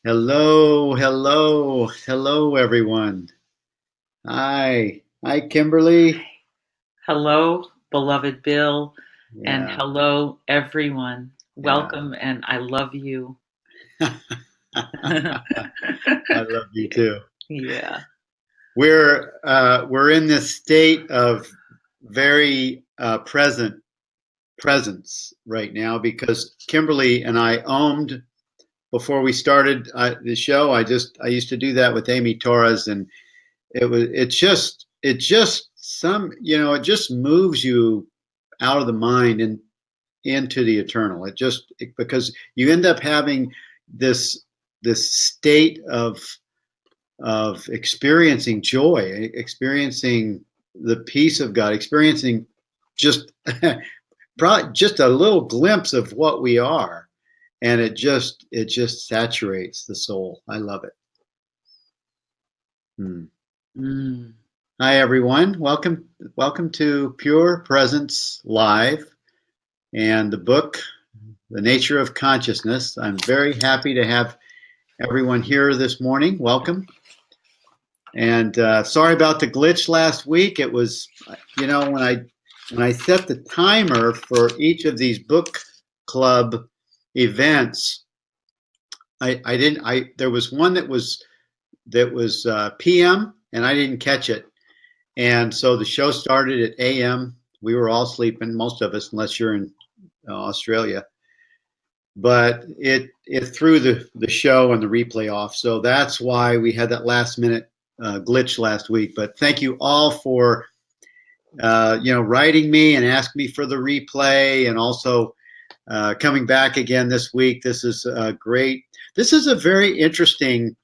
Hello, hello, hello, everyone. Hi, Kimberly. Hello, beloved Bill, and Yeah, hello, everyone. yeah. Welcome, and I love you. I love you too. Yeah. We're in this state of very presence right now because Kimberly and I owned before we started the show. I used to do that with Amy Torres, and it just it just moves you out of the mind and into the eternal. Because you end up having this this state of experiencing joy, experiencing the peace of God, experiencing just probably just a little glimpse of what we are, and it just saturates the soul. I love it. Hmm. Mm. Hi everyone. Welcome to Pure Presence Live and the book The Nature of Consciousness. I'm very happy to have everyone here this morning. Welcome. And sorry about the glitch last week. It was, when I set the timer for each of these book club events, I didn't. I There was one that was PM, and I didn't catch it. And so the show started at AM. We were all sleeping, most of us, unless you're in Australia. But it threw the show and the replay off. So that's why we had that last minute glitch last week. But thank you all for writing me and asking me for the replay, and also coming back again this week. This is great. This is a very interesting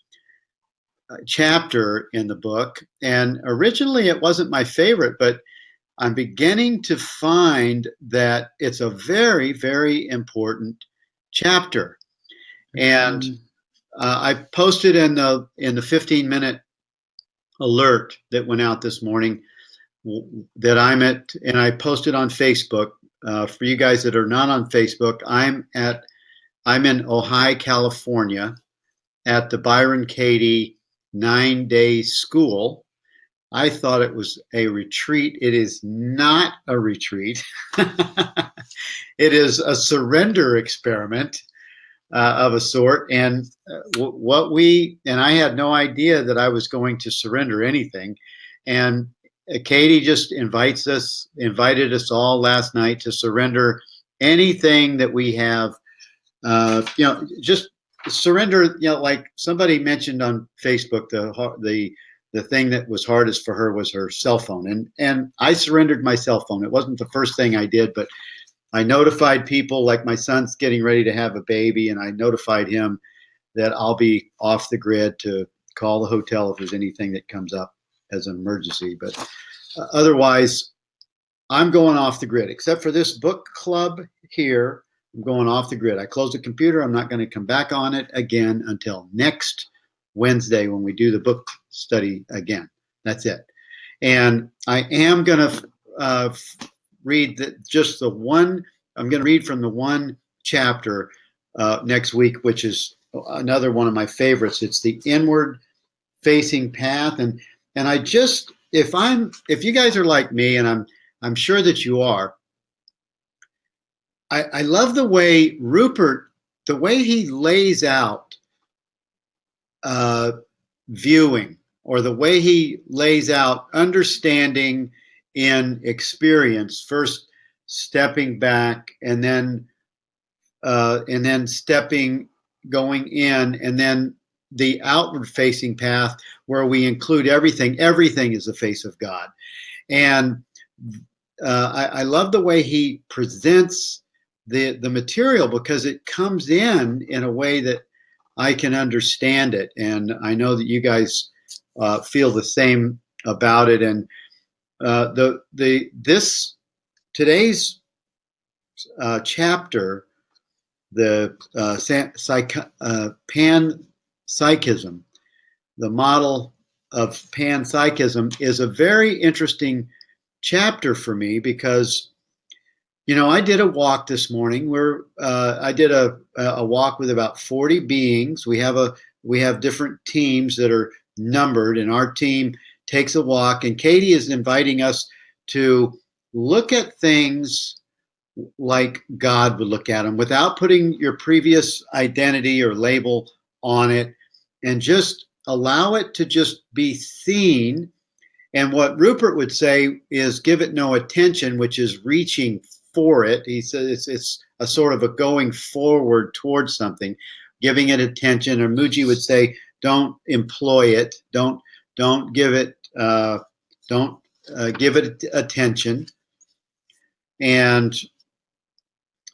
chapter in the book, and originally it wasn't my favorite, but I'm beginning to find that it's a very, very important chapter. And Mm. I posted in the 15-minute alert that went out this morning that I'm at, and I posted on Facebook. For you guys that are not on Facebook, I'm in Ojai, California, at the Byron Katie 9-day school. I thought it was a retreat. It is not a retreat. It is a surrender experiment of a sort. And I had no idea that I was going to surrender anything. And Katie just invited us all last night to surrender anything that we have. Just surrender. Like somebody mentioned on Facebook, the thing that was hardest for her was her cell phone, and I surrendered my cell phone. It wasn't the first thing I did, but I notified people, like my son's getting ready to have a baby, and I notified him that I'll be off the grid to call the hotel if there's anything that comes up as an emergency. But otherwise, I'm going off the grid, except for this book club here. I'm going off the grid. I closed the computer. I'm not going to come back on it again until next Wednesday when we do the book study again. That's it. And I am going to read just the one. I'm going to read from the one chapter next week, which is another one of my favorites. It's the inward facing path, and I just if you guys are like me, and I'm sure that you are. I love the way the way he lays out uh, viewing, or the way he lays out understanding in experience, first stepping back, and then stepping, going in, and then the outward facing path where we include everything. Everything is the face of God. And I love the way he presents the material, because it comes in a way that I can understand it, and I know that you guys feel the same about it. And the this today's chapter, the panpsychism, the model of panpsychism, is a very interesting chapter for me, because I did a walk this morning where I did a walk with about 40 beings. We have we have different teams that are numbered, and our team takes a walk, and Katie is inviting us to look at things like God would look at them without putting your previous identity or label on it, and just allow it to just be seen. And what Rupert would say is give it no attention, which is reaching for it. He says it's a sort of a going forward towards something, giving it attention. Or Muji would say, don't employ it. Don't give it. Don't give it attention, and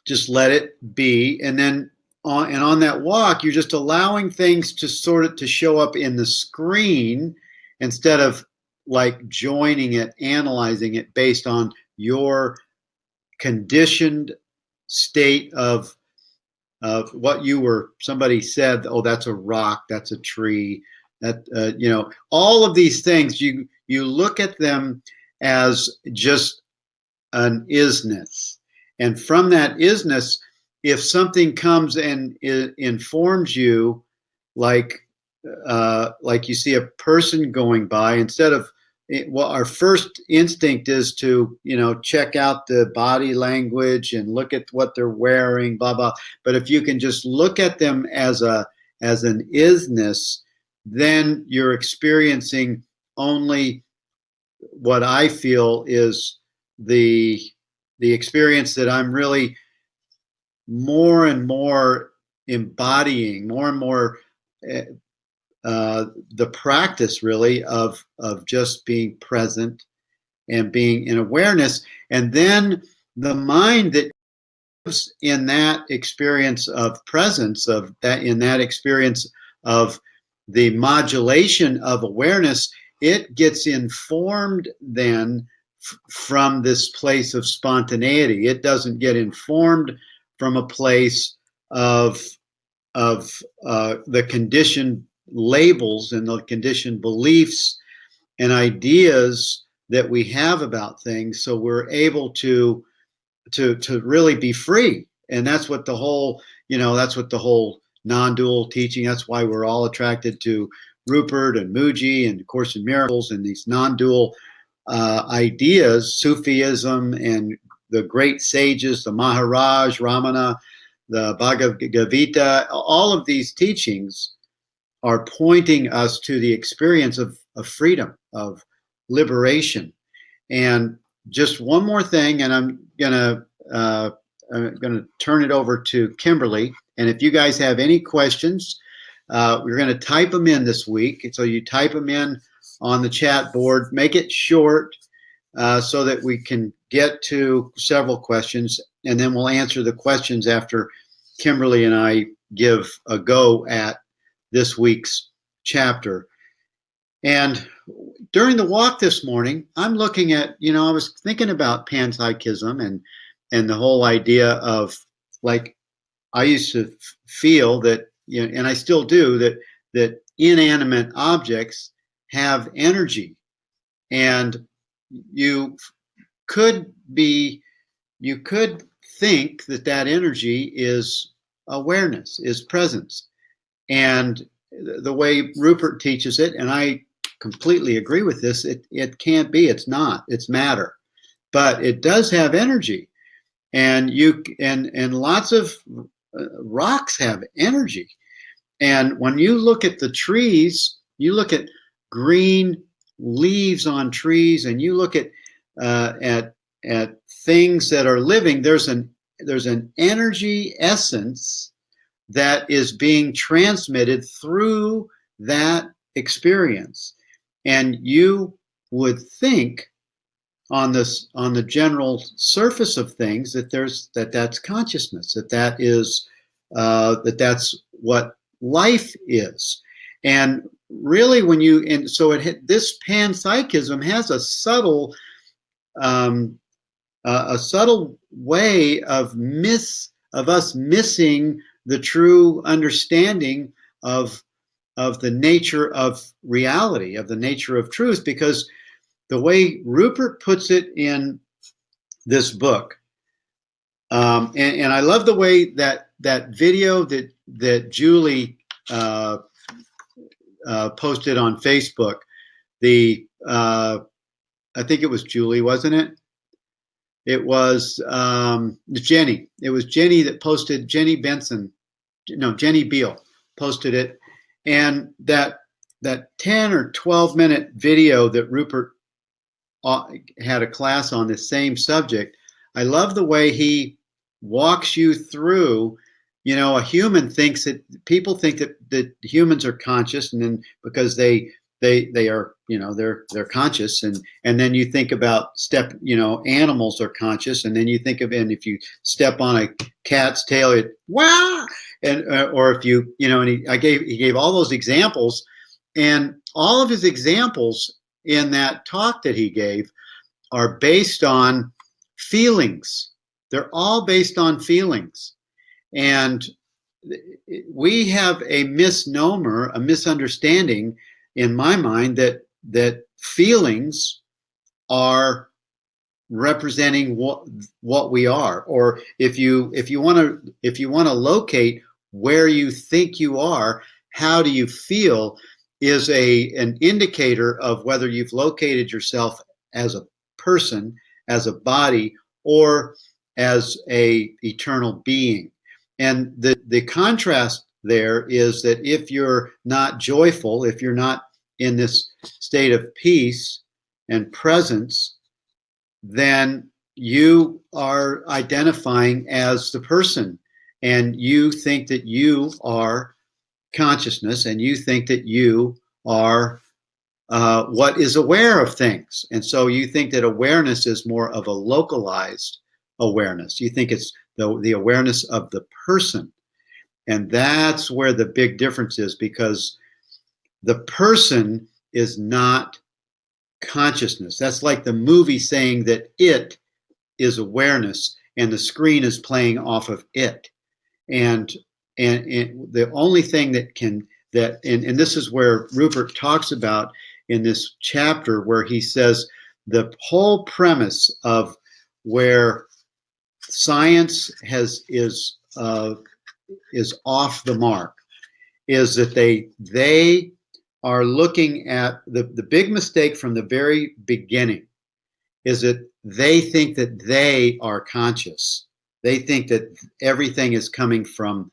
just let it be. And then on that walk, you're just allowing things to sort of to show up in the screen instead of like joining it, analyzing it based on your conditioned state of what you were. Somebody said, "Oh, that's a rock. That's a tree." That all of these things, you look at them as just an isness, and from that isness, if something comes and informs you, like you see a person going by, instead of well, our first instinct is to check out the body language and look at what they're wearing, blah blah. But if you can just look at them as an isness, then you're experiencing only what I feel is the experience that I'm really more and more embodying, more and more the practice really of just being present and being in awareness. And then the mind that lives in that experience of presence, in that experience of the modulation of awareness, it gets informed then from this place of spontaneity. It doesn't get informed from a place of the conditioned labels and the conditioned beliefs and ideas that we have about things. So we're able to really be free. And that's what the whole non-dual teaching. That's why we're all attracted to Rupert and Muji and Course in Miracles and these non-dual ideas, Sufism and the great sages, the Maharaj, Ramana, the Bhagavad Gita. All of these teachings are pointing us to the experience of freedom, of liberation. And just one more thing, and I'm gonna turn it over to Kimberly. And if you guys have any questions, we're going to type them in this week. So you type them in on the chat board. Make it short so that we can get to several questions, and then we'll answer the questions after Kimberly and I give a go at this week's chapter. And during the walk this morning, I'm looking at, I was thinking about panpsychism and the whole idea of, like, I used to feel that, and I still do, that inanimate objects have energy, and you could think that energy is awareness, is presence. And the way Rupert teaches it, and I completely agree with this, it can't be, it's not, it's matter. But it does have energy. And lots of rocks have energy. And when you look at the trees, you look at green leaves on trees, and you look at things that are living, there's an energy essence that is being transmitted through that experience. And you would think on the general surface of things that's consciousness, that's what life is. And really, this panpsychism has a subtle way of us missing the true understanding of the nature of reality, of the nature of truth, because the way Rupert puts it in this book, and I love the way that video that Julie posted on Facebook. The I think it was Julie, wasn't it? It was Jenny. It was Jenny that posted. Jenny Benson, no, Jenny Beal posted it, and that 10 or 12 minute video that Rupert had a class on the same subject. I love the way he walks you through. A human thinks that people think that humans are conscious, and then because they are, they're conscious, and then you think about animals are conscious, and then you think of, and if you step on a cat's tail, it wow, and or if you and he gave all those examples, and all of his examples in that talk that he gave are based on feelings. They're all based on feelings. And we have a misnomer, a misunderstanding in my mind that feelings are representing what we are. Or if you want to locate where you think you are, how do you feel, is an indicator of whether you've located yourself as a person, as a body, or as a eternal being. And the contrast there is that if you're not joyful, if you're not in this state of peace and presence, then you are identifying as the person, and you think that you are consciousness, and you think that you are what is aware of things. And so you think that awareness is more of a localized awareness. You think it's the awareness of the person. And that's where the big difference is, because the person is not consciousness. That's like the movie saying that it is awareness and the screen is playing off of it. And the only thing and this is where Rupert talks about in this chapter, where he says the whole premise of where science is off the mark is that they are looking at the big mistake from the very beginning is that they think that they are conscious. They think that everything is coming from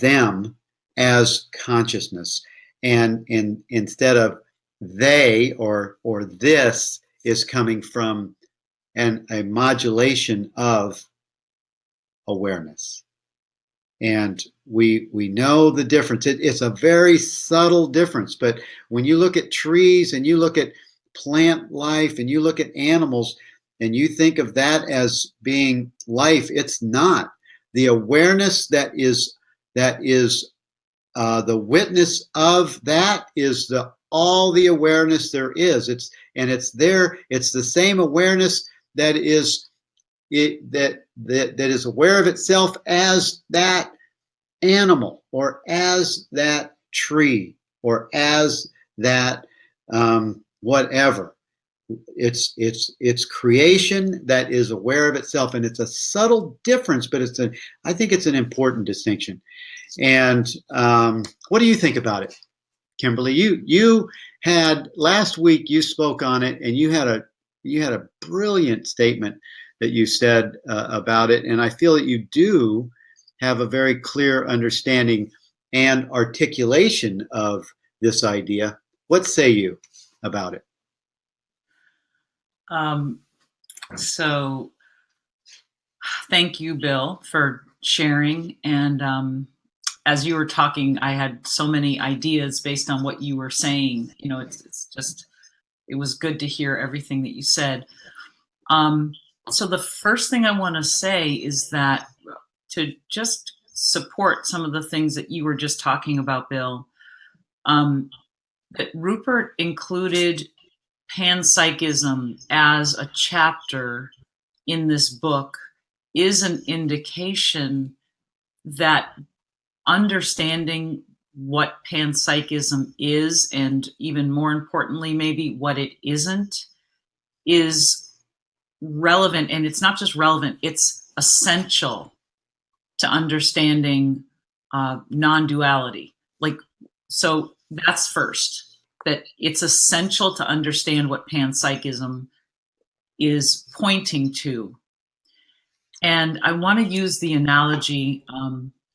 them as consciousness, and instead of they or this is coming from a modulation of awareness. And we know the difference. It's a very subtle difference, but when you look at trees and you look at plant life and you look at animals and you think of that as being life, it's not. The awareness that is the witness of that is all the awareness there is. It's the same awareness that is aware of itself as that animal, or as that tree, or as that whatever. It's creation that is aware of itself, and it's a subtle difference, but I think it's an important distinction. And what do you think about it, Kimberly? You had last week, you spoke on it, and you had a brilliant statement that you said about it, and I feel that you do have a very clear understanding and articulation of this idea. What say you about it? So thank you, Bill, for sharing. And as you were talking, I had so many ideas based on what you were saying. It was good to hear everything that you said. So the first thing I want to say is that to just support some of the things that you were just talking about, Bill, that Rupert included Pansychism as a chapter in this book is an indication that understanding what Pansychism is, and even more importantly, maybe what it isn't, is relevant. And it's not just relevant, it's essential to understanding non-duality. So that's first, that it's essential to understand what panpsychism is pointing to. And I want to use the analogy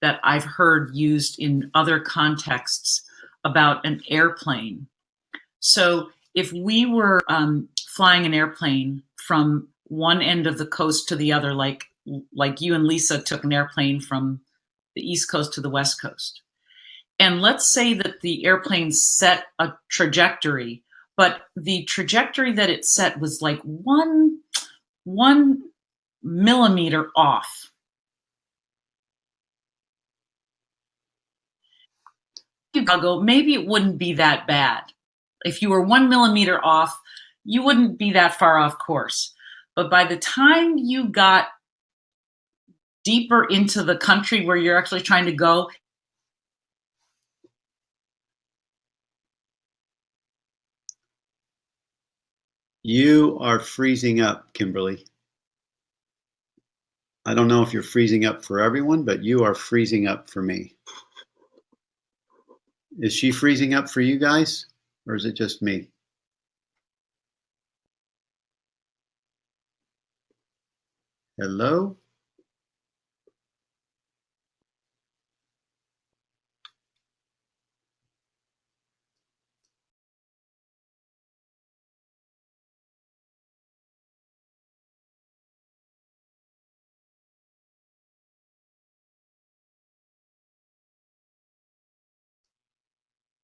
that I've heard used in other contexts about an airplane. So if we were flying an airplane from one end of the coast to the other, like you and Lisa took an airplane from the East Coast to the West Coast, and let's say that the airplane set a trajectory, but the trajectory that it set was like one millimeter off. Chicago, maybe it wouldn't be that bad. If you were 1 millimeter off, you wouldn't be that far off course. But by the time you got deeper into the country where you're actually trying to go, You are freezing up, Kimberly. I don't know if you're freezing up for everyone, but you are freezing up for me. Is she freezing up for you guys, or is it just me? Hello?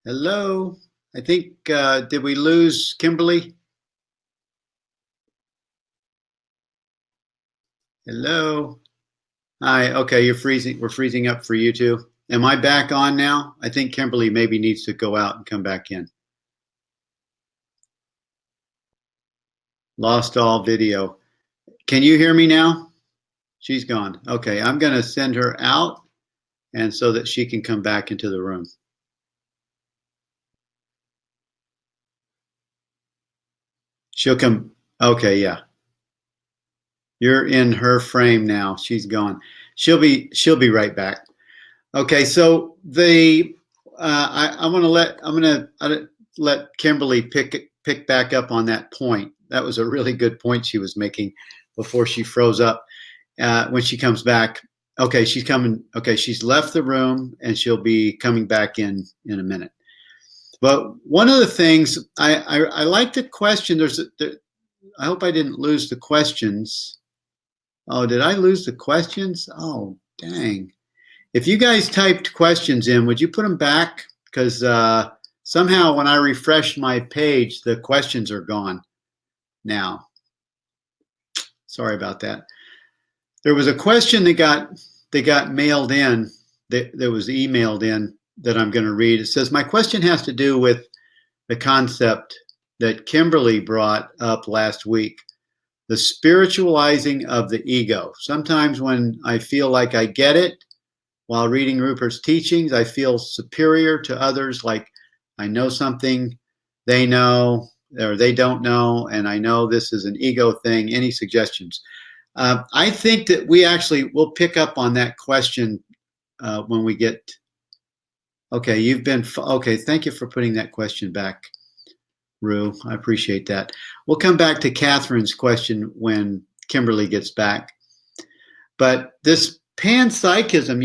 Hello? I think, did we lose Kimberly? Hello? Hi, okay, you're freezing. We're freezing up for you too. Am I back on now? I think Kimberly maybe needs to go out and come back in. Lost all video. Can you hear me now? She's gone. Okay, I'm going to send her out and so that she can come back into the room. She'll come. Okay, yeah. You're in her frame now. She's gone. She'll be right back. Okay, so I'm gonna let Kimberly pick back up on that point. That was a really good point she was making before she froze up. When she comes back, okay, she's coming. Okay, she's left the room and she'll be coming back in a minute. But one of the things I like the question. I hope I didn't lose the questions. Oh, did I lose the questions? Oh, dang. If you guys typed questions in, would you put them back? Because somehow when I refresh my page, the questions are gone now. Sorry about that. There was a question that got mailed in, that was emailed in, that I'm going to read. It says, my question has to do with the concept that Kimberly brought up last week, the spiritualizing of the ego. Sometimes when I feel like I get it, while reading Rupert's teachings, I feel superior to others, like I know something they know or they don't know, and I know this is an ego thing. Any suggestions? I think that we'll pick up on that question when we get. Okay, okay. Thank you for putting that question back, Rue. I appreciate that. We'll come back to Catherine's question when Kimberly gets back. But this panpsychism,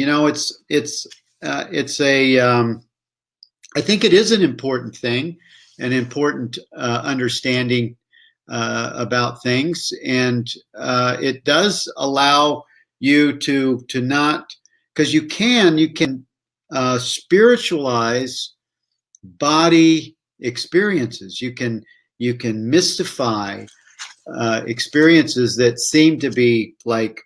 I think it is an important thing, an important understanding about things, and it does allow you to not, because you can spiritualize body experiences. You can mystify experiences that seem to be like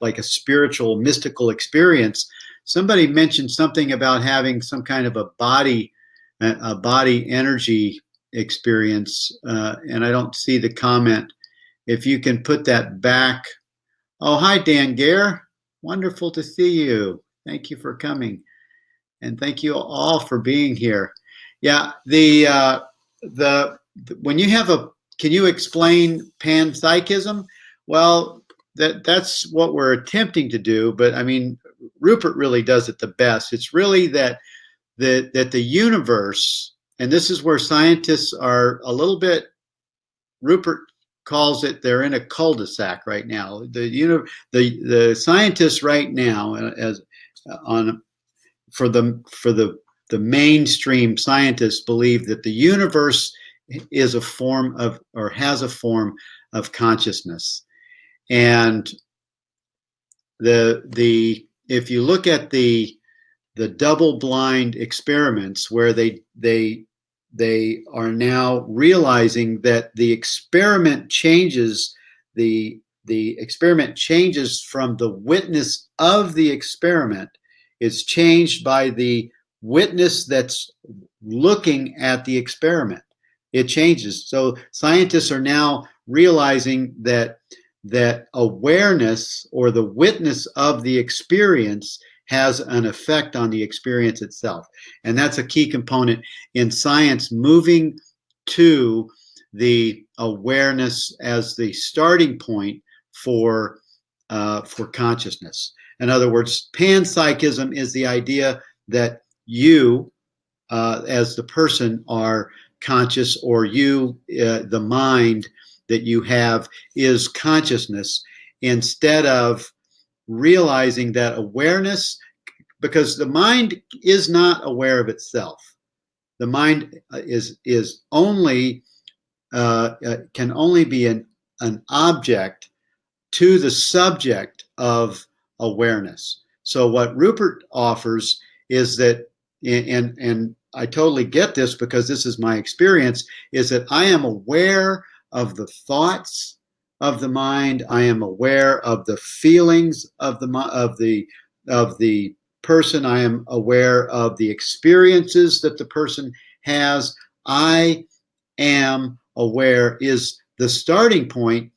like a spiritual mystical experience. Somebody mentioned something about having some kind of a body energy experience, and I don't see the comment. If you can put that back. Oh, hi, Dan Gare. Wonderful to see you. Thank you for coming, and thank you all for being here. Yeah, when you have can you explain panpsychism? Well, that's what we're attempting to do, but I mean, Rupert really does it the best. It's really that that the universe, and this is where scientists are a little bit, Rupert calls it, they're in a cul-de-sac right now. The scientists right now, as on for the mainstream scientists, believe that the universe is a form of, or has a form of consciousness. And if you look at the double-blind experiments where they are now realizing that the experiment changes the experiment changes from the witness of the experiment is changed by the witness that's looking at the experiment. It changes. So scientists are now realizing that awareness, or the witness of the experience, has an effect on the experience itself. And that's a key component in science, moving to the awareness as the starting point for consciousness. In other words, panpsychism is the idea that you, as the person, are conscious, or you, the mind that you have, is consciousness, instead of realizing that awareness, because the mind is not aware of itself. The mind is only can only be an object to the subject of awareness. So what Rupert offers is that, and I totally get this because this is my experience, is that I am aware of the thoughts of the mind. I am aware of the feelings of the person. I am aware of the experiences that the person has. I am aware is the starting point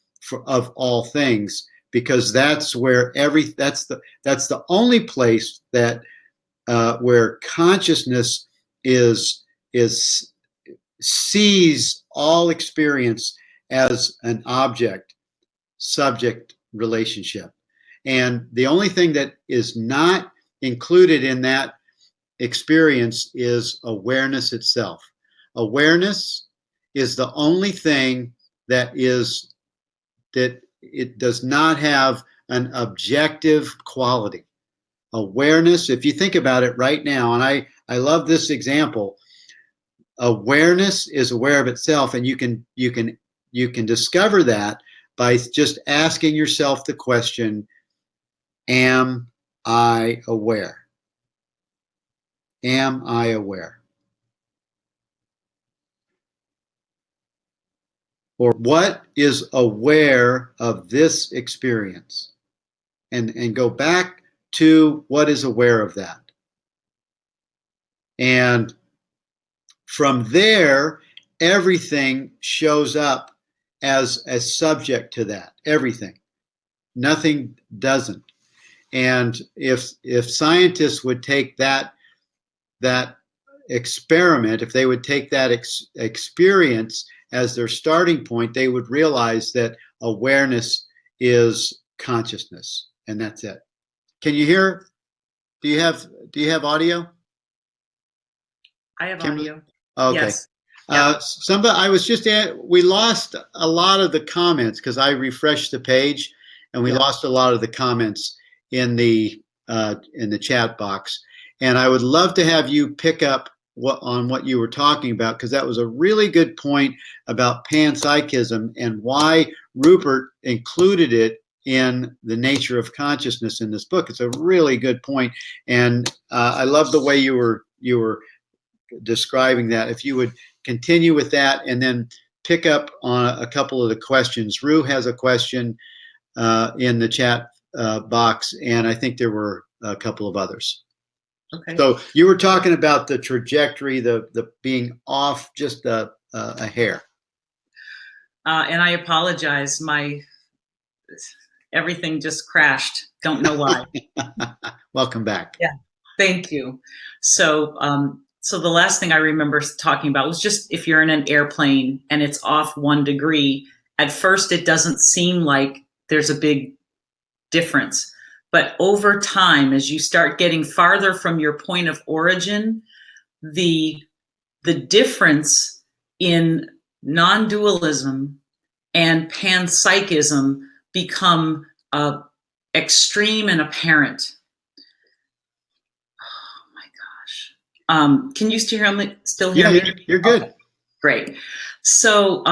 of all things, because that's where that's the only place that where consciousness is sees all experience as an object subject relationship. And the only thing that is not included in that experience is awareness itself. Awareness is the only thing that it does not have an objective quality. Awareness, if you think about it right now, and I love this example, awareness is aware of itself, and you can discover that by just asking yourself the question, am I aware? Am I aware? Or what is aware of this experience? And go back to what is aware of that. And from there, everything shows up as subject to that. Everything. Nothing doesn't. And if scientists would take that experiment, if they would take that experience as their starting point, they would realize that awareness is consciousness, and that's it. Can you hear? Do you have audio? I have Kimberly? audio. Okay. Yes. Yeah. I was just we lost a lot of the comments because I refreshed the page, and we lost a lot of the comments in the chat box. And I would love to have you pick up on what you were talking about, because that was a really good point about panpsychism and why Rupert included it in the nature of consciousness in this book. It's a really good point, and I love the way you were describing that. If you would continue with that and then pick up on a couple of the questions. Rue has a question in the chat box, and I think there were a couple of others. Okay. So you were talking about the trajectory, the being off just a hair. And I apologize. Everything just crashed. Don't know why. Welcome back. Yeah. Thank you. So the last thing I remember talking about was just if you're in an airplane and it's off 1 degree, at first it doesn't seem like there's a big difference. But over time, as you start getting farther from your point of origin, the difference in non-dualism and panpsychism become extreme and apparent. Oh my gosh. Can you still hear me? You're good. Okay, great. So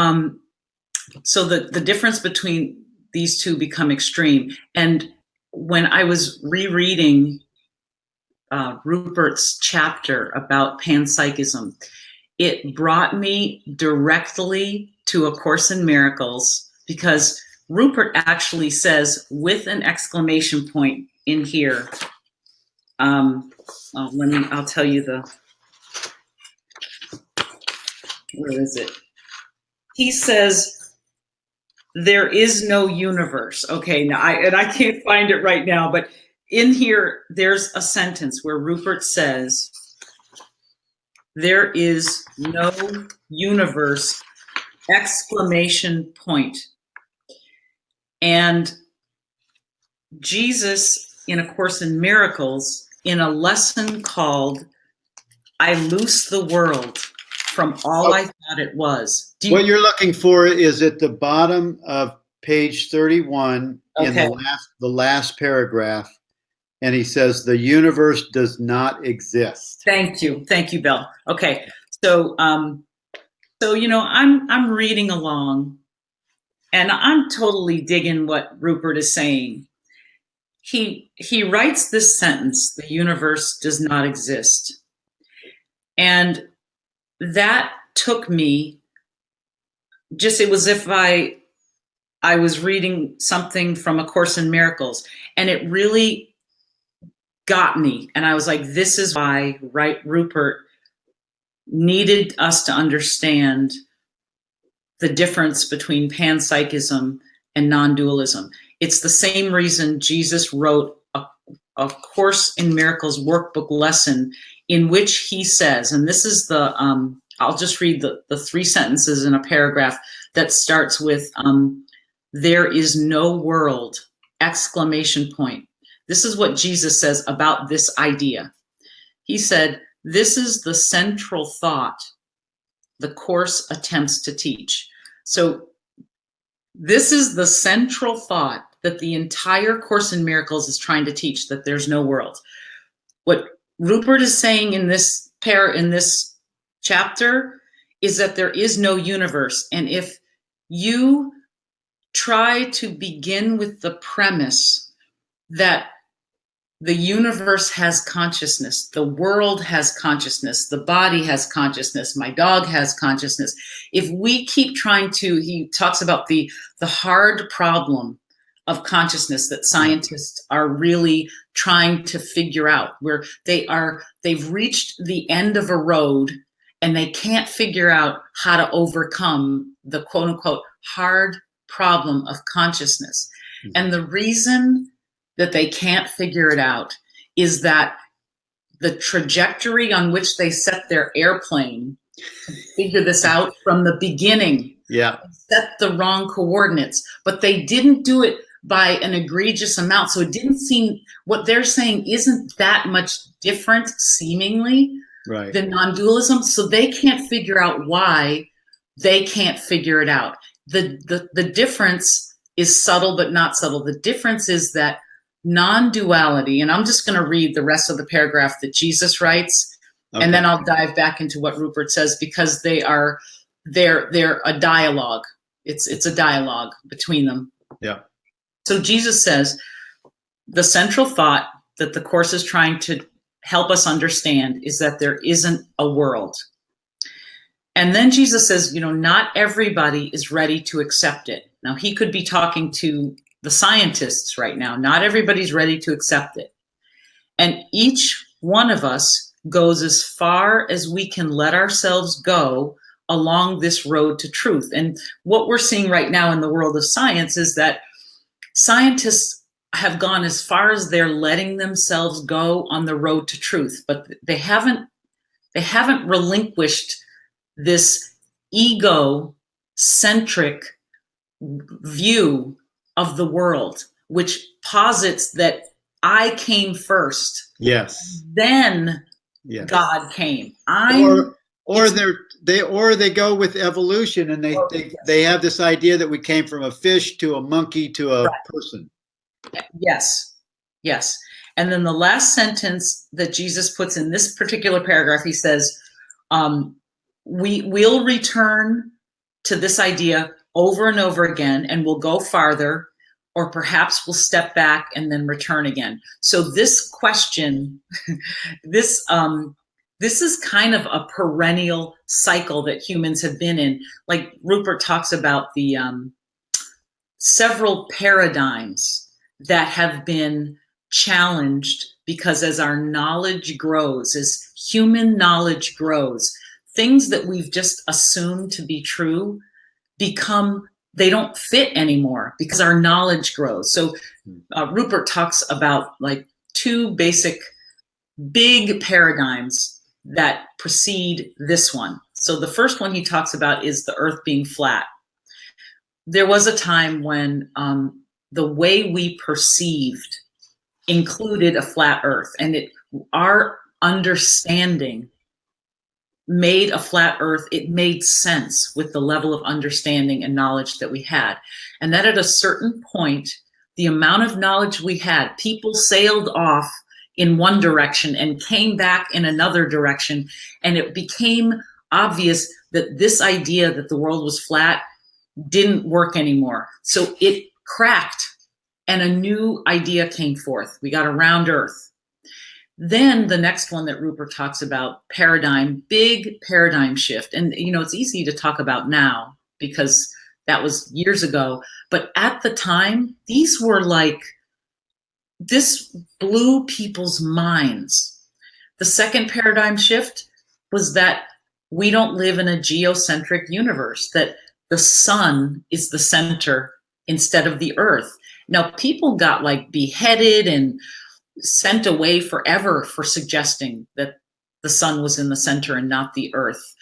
so the difference between these two become extreme. And when I was rereading Rupert's chapter about panpsychism, it brought me directly to A Course in Miracles, because Rupert actually says, with an exclamation point in here, I'll tell you where is it? He says, there is no universe. Okay, now I can't find it right now, but in here, there's a sentence where Rupert says, there is no universe, exclamation point. And Jesus, in A Course in Miracles, in a lesson called, I Loose the World from All I Thought It Was. What you're looking for is at the bottom of page 31 in the last paragraph. And he says, the universe does not exist. Thank you, Bill. Okay, so you know, I'm reading along, and I'm totally digging what Rupert is saying. He writes this sentence: the universe does not exist, and that took me. It was as if I was reading something from A Course in Miracles, and it really got me. And I was like, this is why Rupert needed us to understand the difference between panpsychism and non-dualism. It's the same reason Jesus wrote a Course in Miracles workbook lesson in which he says, and this is the, I'll just read the 3 sentences in a paragraph that starts with, there is no world, exclamation point. This is what Jesus says about this idea. He said, this is the central thought the Course attempts to teach. So this is the central thought that the entire Course in Miracles is trying to teach, that there's no world. What Rupert is saying in this chapter is that there is no universe. And if you try to begin with the premise that the universe has consciousness, the world has consciousness, the body has consciousness, my dog has consciousness. If we keep trying to, he talks about the hard problem of consciousness that scientists are really trying to figure out, where they've reached the end of a road and they can't figure out how to overcome the quote unquote hard problem of consciousness. Mm-hmm. And the reason that they can't figure it out is that the trajectory on which they set their airplane, figure this out from the beginning, set the wrong coordinates, but they didn't do it by an egregious amount. So it didn't seem, what they're saying isn't that much different seemingly than non-dualism. So they can't figure out why they can't figure it out. The difference is subtle, but not subtle. The difference is that non-duality, and I'm just going to read the rest of the paragraph that Jesus writes, and then I'll dive back into what Rupert says, because they're a dialogue. It's a dialogue between them. Yeah. So Jesus says, the central thought that the Course is trying to help us understand is that there isn't a world. And then Jesus says, you know, not everybody is ready to accept it. Now, he could be talking to the scientists right now. Not everybody's ready to accept it. And each one of us goes as far as we can let ourselves go along this road to truth. And what we're seeing right now in the world of science is that scientists have gone as far as they're letting themselves go on the road to truth, but they haven't relinquished this ego-centric view of the world, which posits that I came first. Yes. Then Yes. God came. Or they go with evolution, and they have this idea that we came from a fish to a monkey to a person. Yes. Yes. And then the last sentence that Jesus puts in this particular paragraph, he says, we will return to this idea over and over again, and we'll go farther, or perhaps we'll step back and then return again. So this question, this is kind of a perennial cycle that humans have been in. Like Rupert talks about the several paradigms that have been challenged because as our knowledge grows, as human knowledge grows, things that we've just assumed to be true they don't fit anymore because our knowledge grows. So Rupert talks about like two basic big paradigms that precede this one. So the first one he talks about is the earth being flat. There was a time when the way we perceived included a flat earth, and our understanding made a flat earth. It made sense with the level of understanding and knowledge that we had. And that at a certain point, the amount of knowledge we had, people sailed off in one direction and came back in another direction. And it became obvious that this idea that the world was flat didn't work anymore. So it cracked and a new idea came forth. We got a round earth. Then the next one that Rupert talks about, big paradigm shift. And, it's easy to talk about now because that was years ago. But at the time, these were like, this blew people's minds. The second paradigm shift was that we don't live in a geocentric universe, that the sun is the center instead of the earth. Now, people got like beheaded and sent away forever for suggesting that the sun was in the center and not the earth.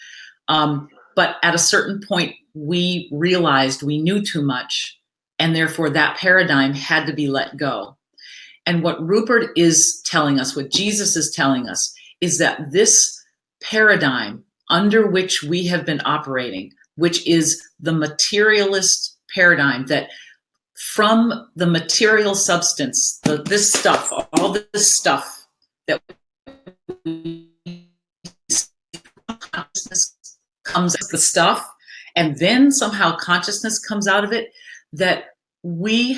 But at a certain point, we realized we knew too much, and therefore that paradigm had to be let go. And what Rupert is telling us, what Jesus is telling us, is that this paradigm under which we have been operating, which is the materialist paradigm, that from the material substance, this stuff, all this stuff that consciousness comes as the stuff, and then somehow consciousness comes out of it, that we're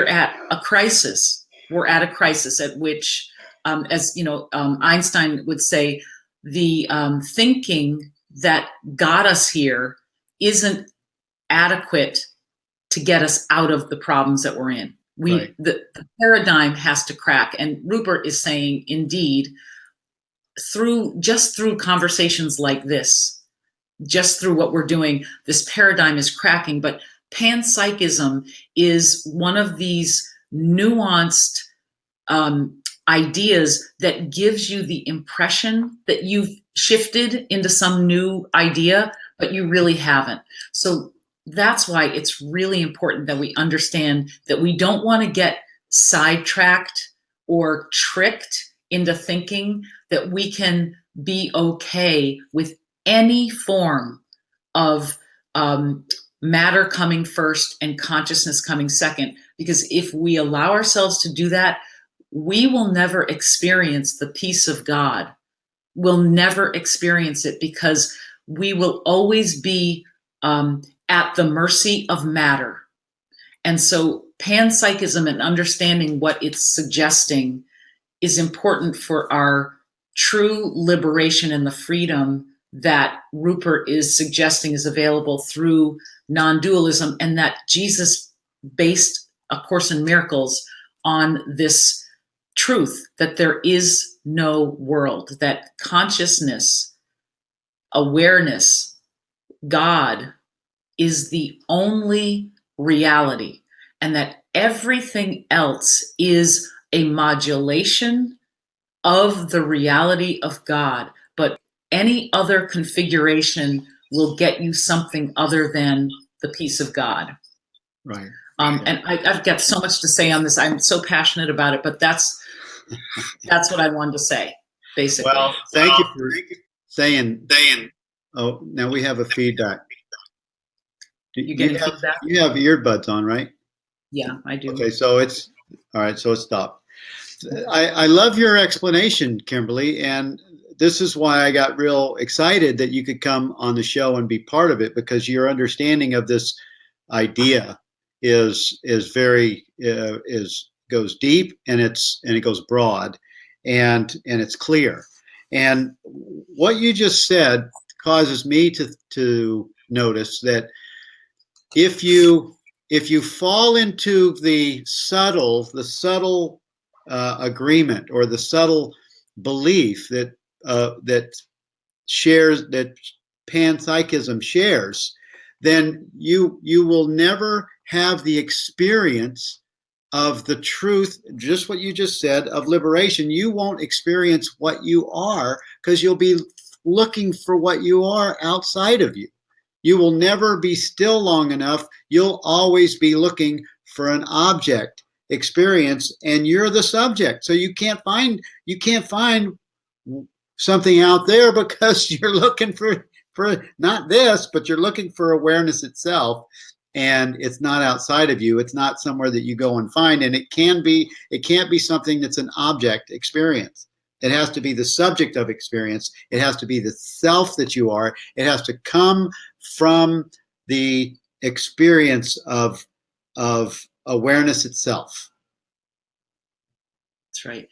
at a crisis. We're at a crisis at which, as Einstein would say, the thinking that got us here isn't adequate to get us out of the problems that we're in. The paradigm has to crack. And Rupert is saying, indeed, through conversations like this, just through what we're doing, this paradigm is cracking. But panpsychism is one of these nuanced ideas that gives you the impression that you've shifted into some new idea, but you really haven't. So that's why it's really important that we understand that we don't want to get sidetracked or tricked into thinking that we can be okay with any form of matter coming first and consciousness coming second. Because if we allow ourselves to do that, we will never experience the peace of God. We'll never experience it because we will always be at the mercy of matter. And so panpsychism and understanding what it's suggesting is important for our true liberation and the freedom that Rupert is suggesting is available through non-dualism, and that Jesus based A Course in Miracles on this truth that there is no world, that consciousness, awareness, God is the only reality, and that everything else is a modulation of the reality of God. But any other configuration will get you something other than the peace of God. Right. And I've got so much to say on this. I'm so passionate about it, but that's what I wanted to say, basically. Well, thank you for saying. Oh, now we have a feedback. You getting feedback? You have earbuds on, right? Yeah, I do. Okay, so it's all right. So it stopped. I love your explanation, Kimberly, and this is why I got real excited that you could come on the show and be part of it, because your understanding of this idea is very is goes deep, and it goes broad, and it's clear. And what you just said causes me to notice that if you fall into the subtle agreement, or the subtle belief that panpsychism shares, then you will never have the experience of the truth, just what you just said, of liberation. You won't experience what you are, because you'll be looking for what you are outside of you. You will never be still long enough. You'll always be looking for an object experience, and you're the subject. So you can't find something out there, because you're looking for not this, but you're looking for awareness itself, and it's not outside of you. It's not somewhere that you go and find, and it can't be something that's an object experience. It has to be the subject of experience. It has to be the self that you are. It has to come from the experience of awareness itself. That's right.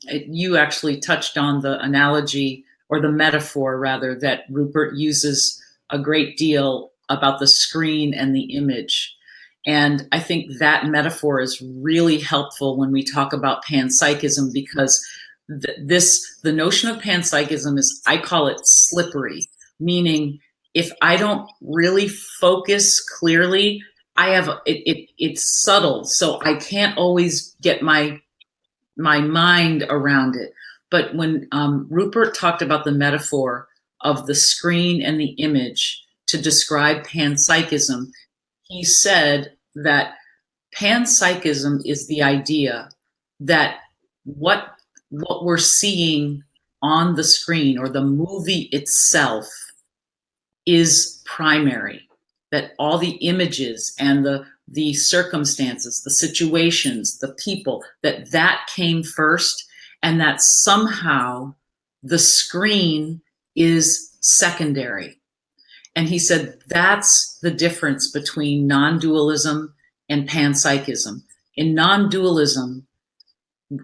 You actually touched on the analogy, or the metaphor rather, that Rupert uses a great deal about the screen and the image. And I think that metaphor is really helpful when we talk about panpsychism, because the notion of panpsychism is, I call it slippery, meaning if I don't really focus clearly, it's subtle, so I can't always get my mind around it. But when Rupert talked about the metaphor of the screen and the image to describe panpsychism, he said that panpsychism is the idea that what we're seeing on the screen, or the movie itself, is primary, that all the images and the circumstances, the situations, the people, that came first, and that somehow the screen is secondary. And he said that's the difference between non-dualism and panpsychism. In non-dualism,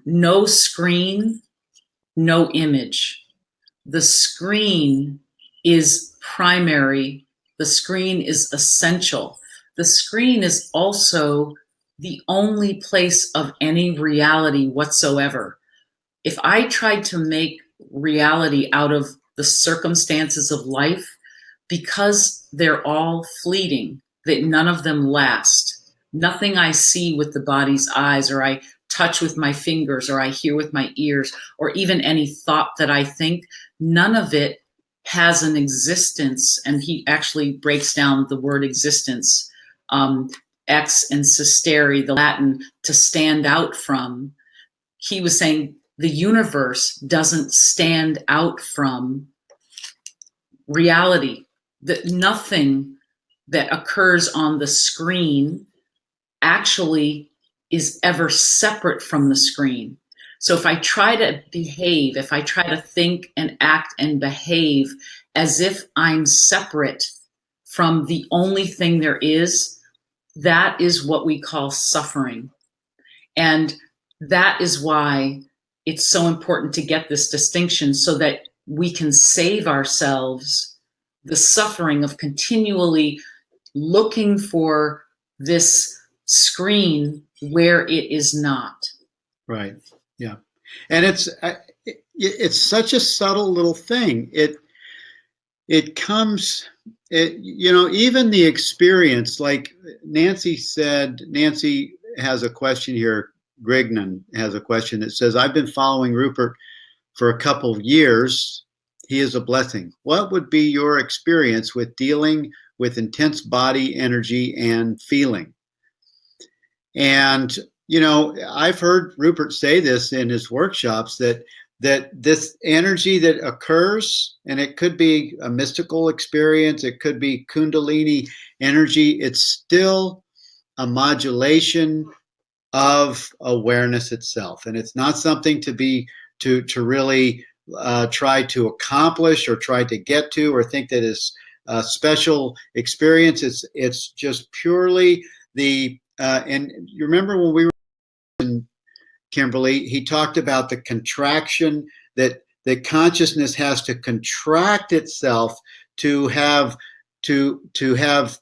no screen, no image. The screen is primary. The screen is essential. The screen is also the only place of any reality whatsoever. If I tried to make reality out of the circumstances of life, because they're all fleeting, that none of them last. Nothing I see with the body's eyes, or I touch with my fingers, or I hear with my ears, or even any thought that I think, none of it has an existence. And he actually breaks down the word existence, ex and sistere, the Latin, to stand out from. He was saying the universe doesn't stand out from reality, that nothing that occurs on the screen actually is ever separate from the screen. So if I try to behave, if I try to think and act and behave as if I'm separate from the only thing there is, that is what we call suffering. And that is why it's so important to get this distinction, so that we can save ourselves the suffering of continually looking for this screen where it is not. Right. Yeah. And it's such a subtle little thing. It comes, even the experience, like Nancy said. Nancy has a question here. Grignan has a question that says, I've been following Rupert for a couple of years. He is a blessing. What would be your experience with dealing with intense body energy and feeling? And, I've heard Rupert say this in his workshops, that that this energy that occurs, and it could be a mystical experience, it could be Kundalini energy, it's still a modulation of awareness itself. And it's not something to really try to accomplish or try to get to or think that is a special experience. It's just purely and you remember when we were in Kimberly, he talked about the contraction that consciousness has to contract itself to have to have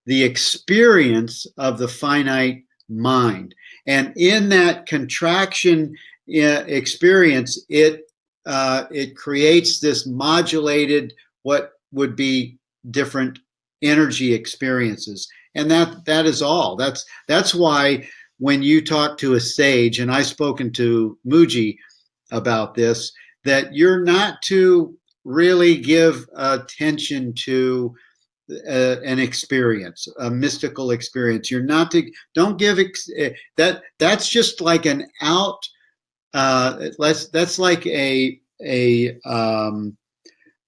the experience of the finite mind. And in that contraction experience, it creates this modulated, what would be different energy experiences. And that is all. That's why when you talk to a sage, and I've spoken to Muji about this, that you're not to really give attention to an experience, a mystical experience. You're not to, don't give that. That's just like an out. That's like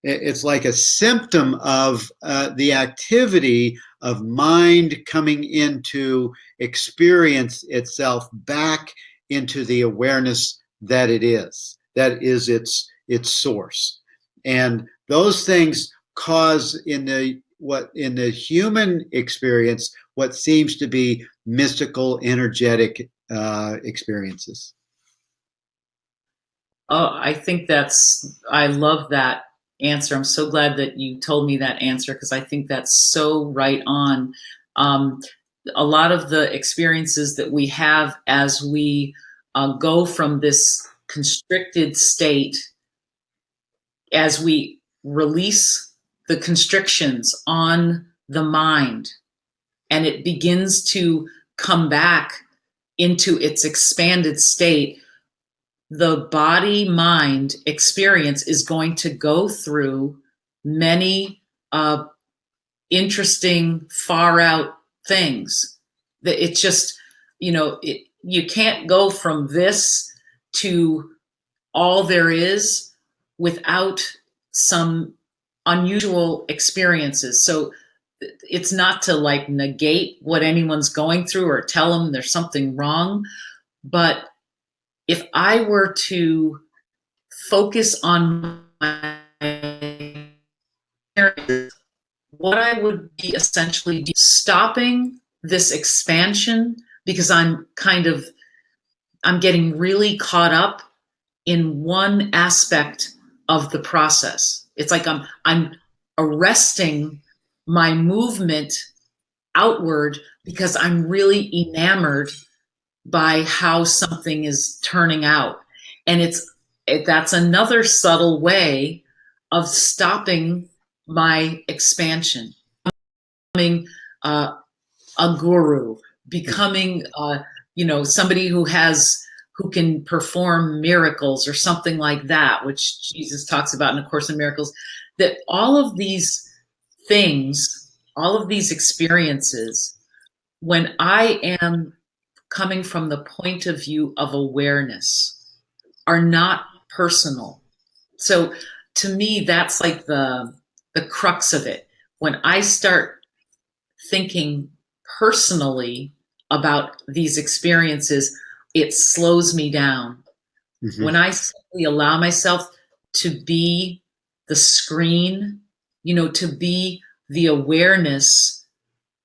it's like a symptom of the activity of mind coming into experience itself back into the awareness that it is. That is its source. And those things cause in the human experience what seems to be mystical, energetic experiences. Oh, I love that answer. I'm so glad that you told me that answer, because I think that's so right on. A lot of the experiences that we have as we go from this constricted state, as we release the constrictions on the mind, and it begins to come back into its expanded state, the body-mind experience is going to go through many interesting, far-out things. That it's just, you can't go from this to all there is without some unusual experiences. So it's not to like negate what anyone's going through or tell them there's something wrong, but if I were to focus on my experience, what I would be essentially stopping this expansion, because I'm getting really caught up in one aspect of the process. It's like I'm arresting my movement outward because I'm really enamored by how something is turning out. And that's another subtle way of stopping my expansion. Becoming a guru, becoming somebody who can perform miracles or something like that, which Jesus talks about in A Course in Miracles. That all of these things, all of these experiences, when I am coming from the point of view of awareness, are not personal. So to me, that's like the crux of it. When I start thinking personally about these experiences, it slows me down. Mm-hmm. When I simply allow myself to be the screen, to be the awareness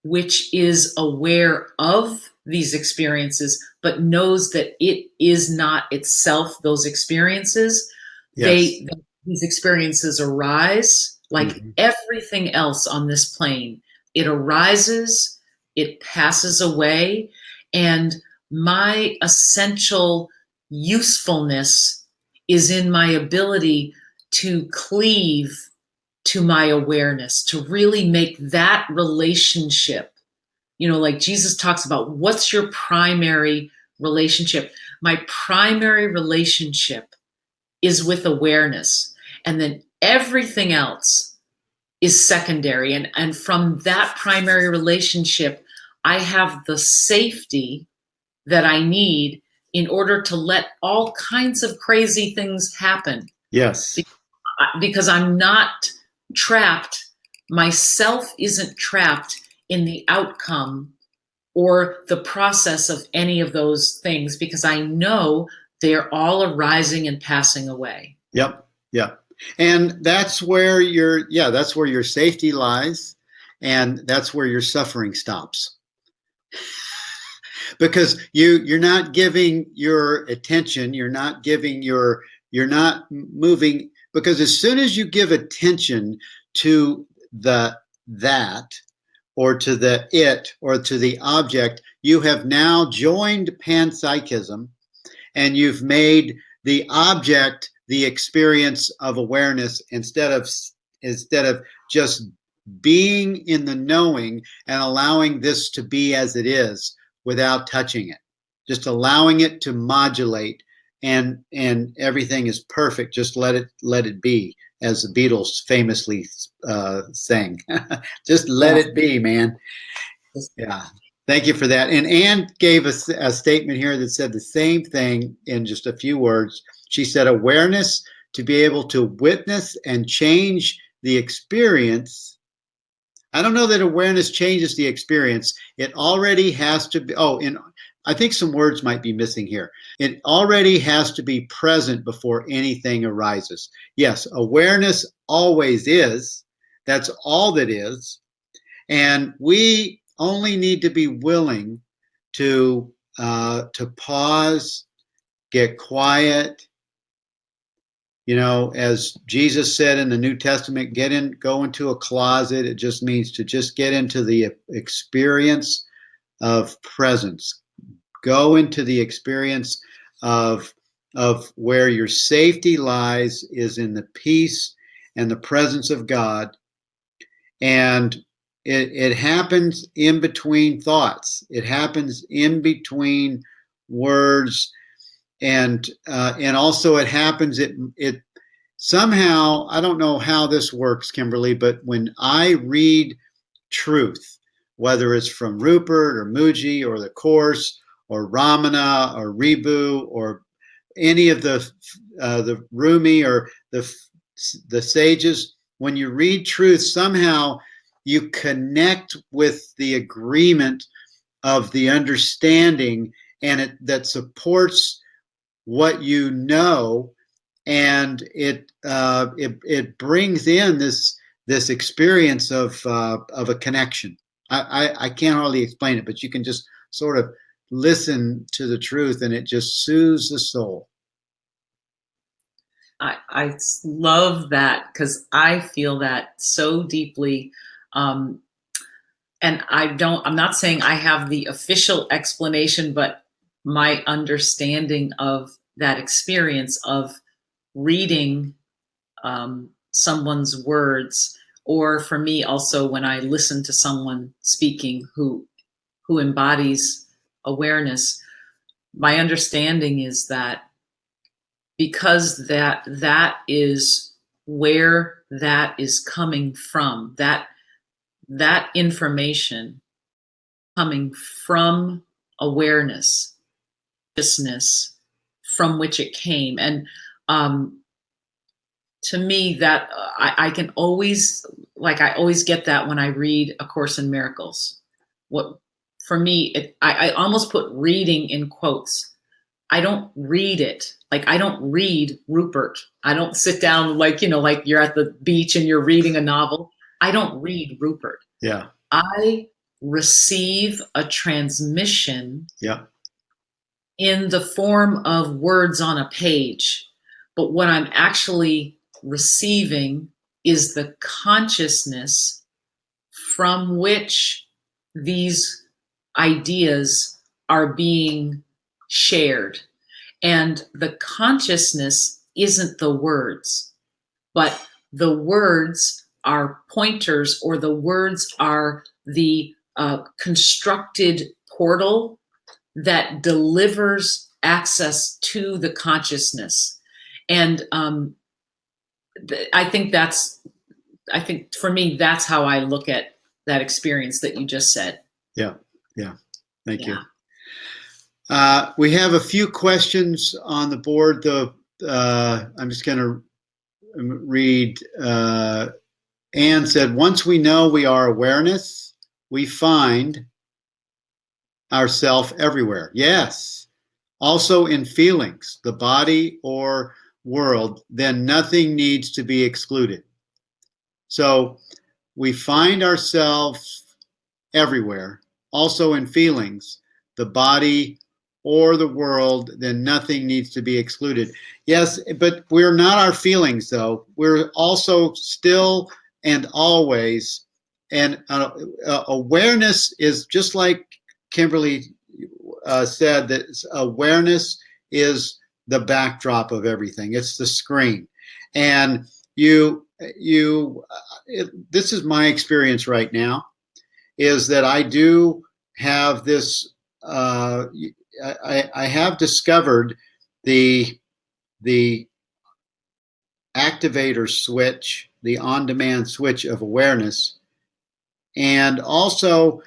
which is aware of these experiences, but knows that it is not itself those experiences. Yes. These experiences arise like mm-hmm. everything else on this plane. It arises, it passes away, and my essential usefulness is in my ability to cleave to my awareness, to really make that relationship, like Jesus talks about, what's your primary relationship? My primary relationship is with awareness, and then everything else is secondary. And from that primary relationship, I have the safety that I need in order to let all kinds of crazy things happen. Yes. Because I'm not trapped, myself isn't trapped in the outcome or the process of any of those things, because I know they're all arising and passing away. Yep. Yep. And that's where that's where your safety lies, and that's where your suffering stops. Because you're not giving your attention, you're not moving, because as soon as you give attention to that or to the it or to the object, you have now joined panpsychism, and you've made the object the experience of awareness instead of just being in the knowing and allowing this to be as it is without touching it, just allowing it to modulate, and everything is perfect. Just let it be, as the Beatles famously sang. Just let it be, man. Yeah. Thank you for that. And Anne gave us a statement here that said the same thing in just a few words. She said, awareness to be able to witness and change the experience. I don't know that awareness changes the experience. It already has to be, and I think some words might be missing here. It already has to be present before anything arises. Yes, awareness always is. That's all that is. And we only need to be willing to pause, get quiet. As Jesus said in the New Testament, go into a closet. It just means to just get into the experience of presence. Go into the experience of where your safety lies, is in the peace and the presence of God. And it happens in between thoughts. It happens in between words, and also it happens. It somehow, I don't know how this works, Kimberly, but when I read truth, whether it's from Rupert or Muji or the Course or Ramana or Ribu or any of the Rumi or the sages, when you read truth, somehow you connect with the agreement of the understanding, and that supports what you know, and it brings in this experience of a connection. I can't hardly explain it, but you can just sort of listen to the truth, and it just soothes the soul. I love that, because I feel that so deeply. And I'm not saying I have the official explanation, but my understanding of that experience of reading someone's words, or for me also when I listen to someone speaking who embodies awareness, my understanding is that because that is where that is coming from, that information coming from awareness, consciousness, from which it came. And to me, that I can always, I always get that when I read A Course in Miracles. What for me, I almost put reading in quotes. I don't read it. I don't read Rupert. I don't sit down like you're at the beach and you're reading a novel. I don't read Rupert. Yeah. I receive a transmission. Yeah. In the form of words on a page. But what I'm actually receiving is the consciousness from which these ideas are being shared. And the consciousness isn't the words, but the words are pointers, or the words are the constructed portal that delivers access to the consciousness. And I think for me, that's how I look at that experience that you just said. Yeah. Yeah. Thank you. We have a few questions on the board. I'm just going to read. Anne said, once we know we are awareness, we find ourself everywhere. Yes. Also in feelings, the body or world, then nothing needs to be excluded. So we find ourselves everywhere, also in feelings, the body or the world, then nothing needs to be excluded. Yes, but we're not our feelings, though. We're also still and always, and awareness is just like Kimberly said, that awareness is the backdrop of everything. It's the screen. And this is my experience right now, is that I do have this. I have discovered the activator switch, the on-demand switch of awareness, and also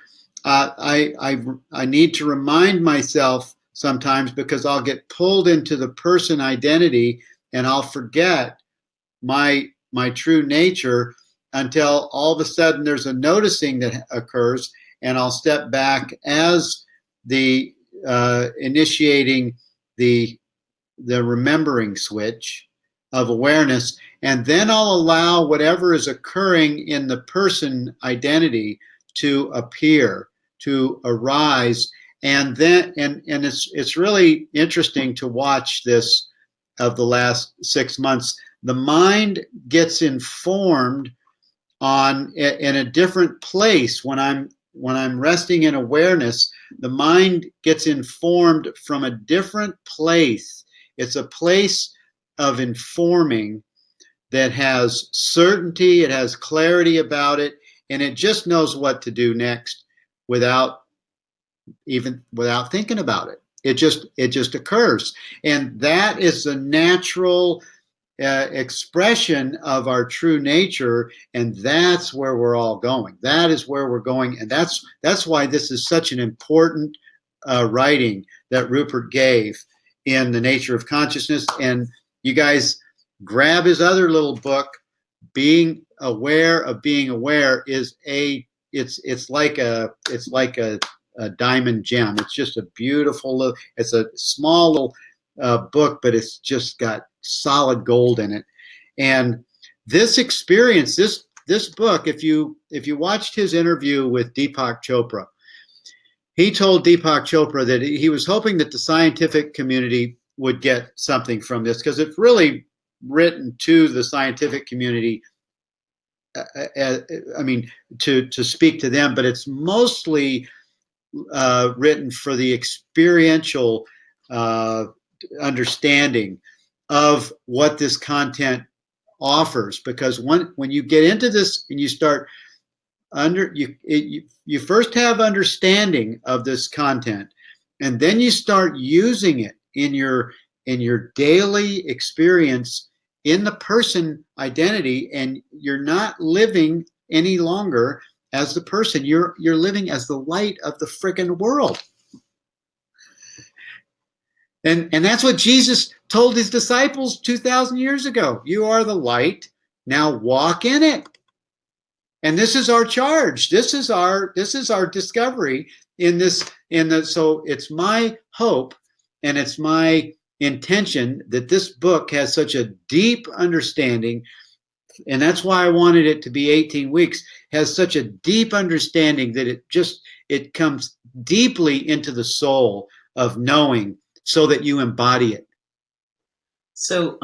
I need to remind myself sometimes, because I'll get pulled into the person identity and I'll forget my true nature until all of a sudden there's a noticing that occurs, and I'll step back as the initiating the remembering switch of awareness, and then I'll allow whatever is occurring in the person identity to appear, to arise. And then and it's really interesting to watch this of the last 6 months. The mind gets informed in a different place when I'm resting in awareness. The mind gets informed from a different place. It's a place of informing that has certainty, it has clarity about it, and it just knows what to do next without thinking about it. It just occurs, and that is the natural expression of our true nature, and that's where we're all going. That is where we're going, and that's why this is such an important writing that Rupert gave in The Nature of Consciousness. And you guys grab his other little book, Being Aware of Being Aware. It's like a diamond gem. It's just a beautiful. It's a small little book, but it's just got solid gold in it. And this experience, this book, if you watched his interview with Deepak Chopra, he told Deepak Chopra that he was hoping that the scientific community would get something from this, because it's really written to the scientific community. I mean, to speak to them, but it's mostly written for the experiential understanding of what this content offers. Because when you get into this and you start you first have understanding of this content, and then you start using it in your daily experience in the person identity, and you're not living any longer as the person. You're living as the light of the frickin' world. And that's what Jesus told his disciples 2,000 years ago. You are the light. Now walk in it. And this is our charge. This is our discovery in this. So it's my hope and it's my intention that this book has such a deep understanding, and that's why I wanted it to be 18 weeks, has such a deep understanding that it comes deeply into the soul of knowing, so that you embody it. So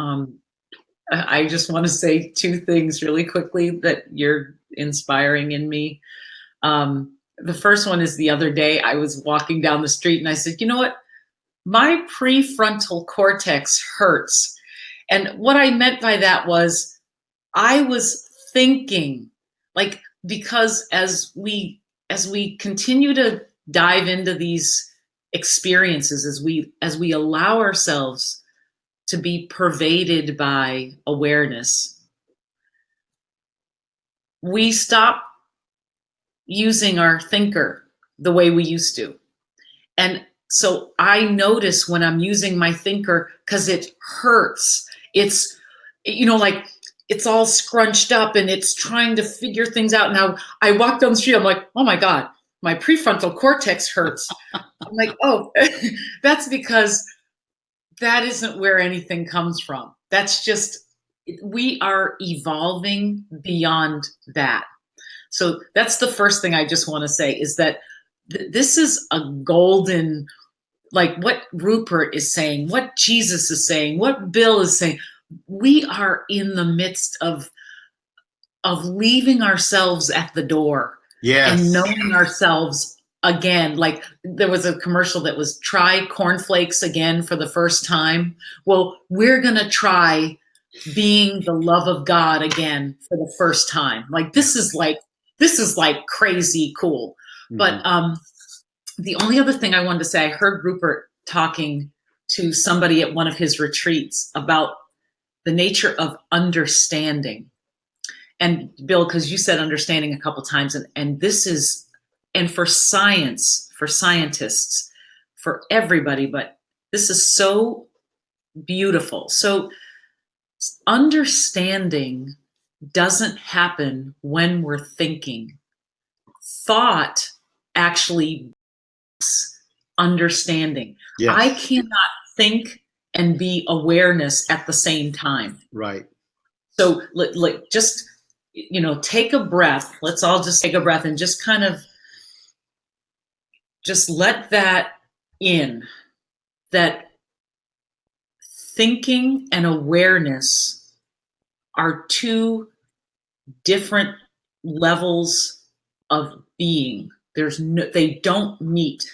I just want to say two things really quickly that you're inspiring in me. The first one is, the other day I was walking down the street and I said, you know what? My prefrontal cortex hurts. And what I meant by that was I was thinking, like, because as we continue to dive into these experiences, as we allow ourselves to be pervaded by awareness, we stop using our thinker the way we used to. And So I notice when I'm using my thinker because it hurts. It's, like it's all scrunched up and it's trying to figure things out. Now I walk down the street, I'm like, oh my God, my prefrontal cortex hurts. I'm like, oh, that's because that isn't where anything comes from. That's just, we are evolving beyond that. So that's the first thing I just want to say is that this is a golden, like what Rupert is saying, what Jesus is saying, what Bill is saying. We are in the midst of leaving ourselves at the door. Yes. And knowing ourselves again. Like there was a commercial that was try cornflakes again for the first time. Well, we're going to try being the love of God again for the first time. Like this is like crazy cool. Mm-hmm. But the only other thing I wanted to say, I heard Rupert talking to somebody at one of his retreats about the nature of understanding. And Bill, because you said understanding a couple times, and this is, and for science, for scientists, for everybody, but this is so beautiful. So understanding doesn't happen when we're thinking. Thought actually understanding. Yes. I cannot think and be awareness at the same time. Right. So just, take a breath. Let's all just take a breath and just kind of just let that in, that thinking and awareness are two different levels of being. They don't meet.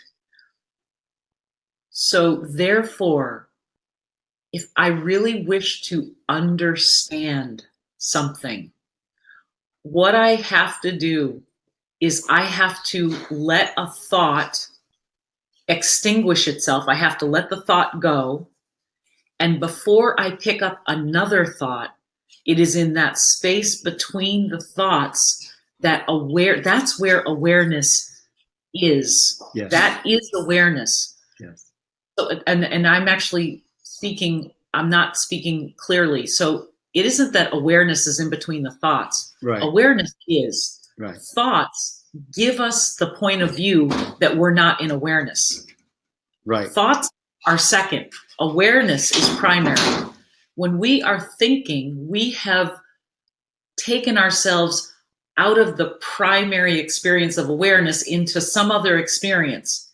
So therefore, if I really wish to understand something, what I have to do is I have to let a thought extinguish itself. I have to let the thought go. And before I pick up another thought, it is in that space between the thoughts that's where awareness is. Yes. That is awareness. Yes. So, and I'm actually I'm not speaking clearly. So it isn't that awareness is in between the thoughts. Right. Awareness is. Right. Thoughts give us the point of view that we're not in awareness. Right. Thoughts are second. Awareness is primary. When we are thinking, we have taken ourselves out of the primary experience of awareness into some other experience.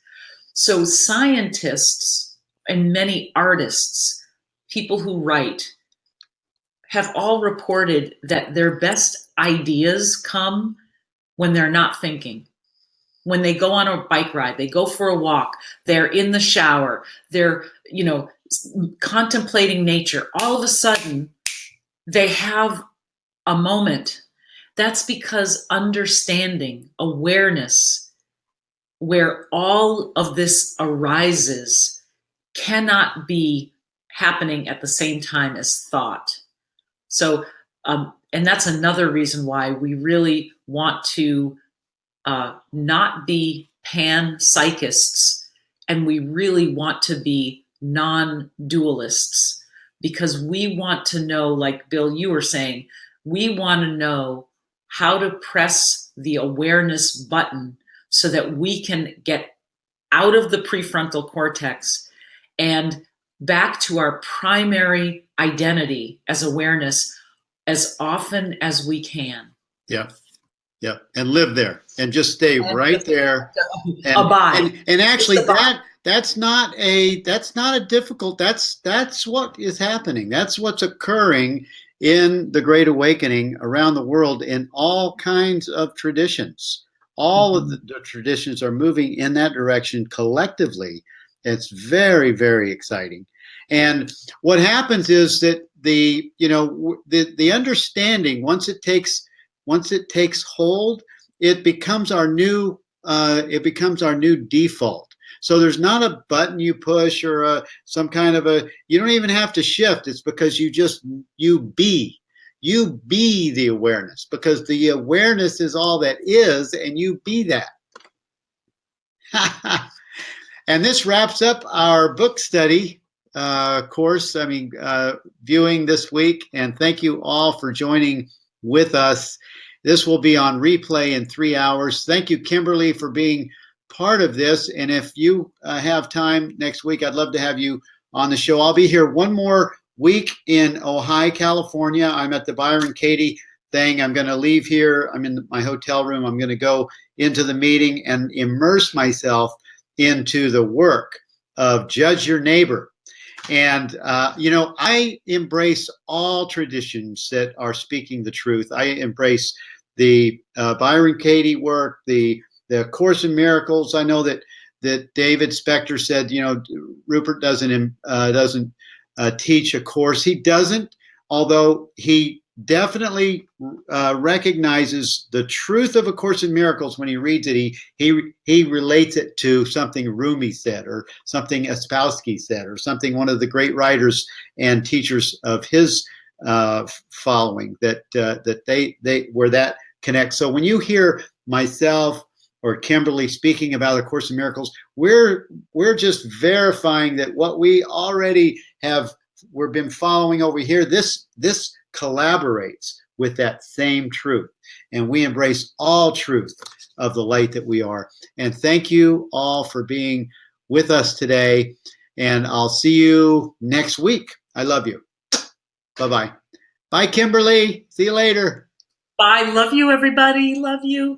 So scientists and many artists, people who write, have all reported that their best ideas come when they're not thinking. When they go on a bike ride, they go for a walk, they're in the shower, they're, contemplating nature. All of a sudden, they have a moment. That's because understanding, awareness, where all of this arises, cannot be happening at the same time as thought. So, and that's another reason why we really want to not be panpsychists, and we really want to be non-dualists, because we want to know, like Bill, you were saying, we want to know how to press the awareness button so that we can get out of the prefrontal cortex and back to our primary identity as awareness as often as we can. Yeah. Yeah. And live there and just stay right there. And abide. And actually that's not a difficult, that's what is happening. That's what's occurring in the Great Awakening around the world in all kinds of traditions. All of the traditions are moving in that direction collectively. It's very, very exciting. And what happens is that the understanding, once it takes hold, it becomes our new default. So there's not a button you push or some kind of you don't even have to shift. It's because you be the awareness, because the awareness is all that is, and you be that. And this wraps up our book study course, viewing this week. And thank you all for joining with us. This will be on replay in 3 hours. Thank you, Kimberly, for being part of this. And if you have time next week, I'd love to have you on the show. I'll be here one more week in Ojai, California. I'm at the Byron Katie thing. I'm going to leave here. I'm in my hotel room. I'm going to go into the meeting and immerse myself into the work of Judge Your Neighbor. And, I embrace all traditions that are speaking the truth. I embrace the Byron Katie work, the Course in Miracles. I know that David Spector said, Rupert doesn't teach a course. He doesn't, although he definitely recognizes the truth of A Course in Miracles when he reads it. He relates it to something Rumi said, or something Espowski said, or something one of the great writers and teachers of his following that they where that connects. So when you hear myself or Kimberly speaking about A Course in Miracles, we're just verifying that what we already we've been following over here. This collaborates with that same truth, and we embrace all truth of the light that we are. And thank you all for being with us today, and I'll see you next week. I love you. Bye-bye. Bye, Kimberly. See you later. Bye. Love you, everybody. Love you.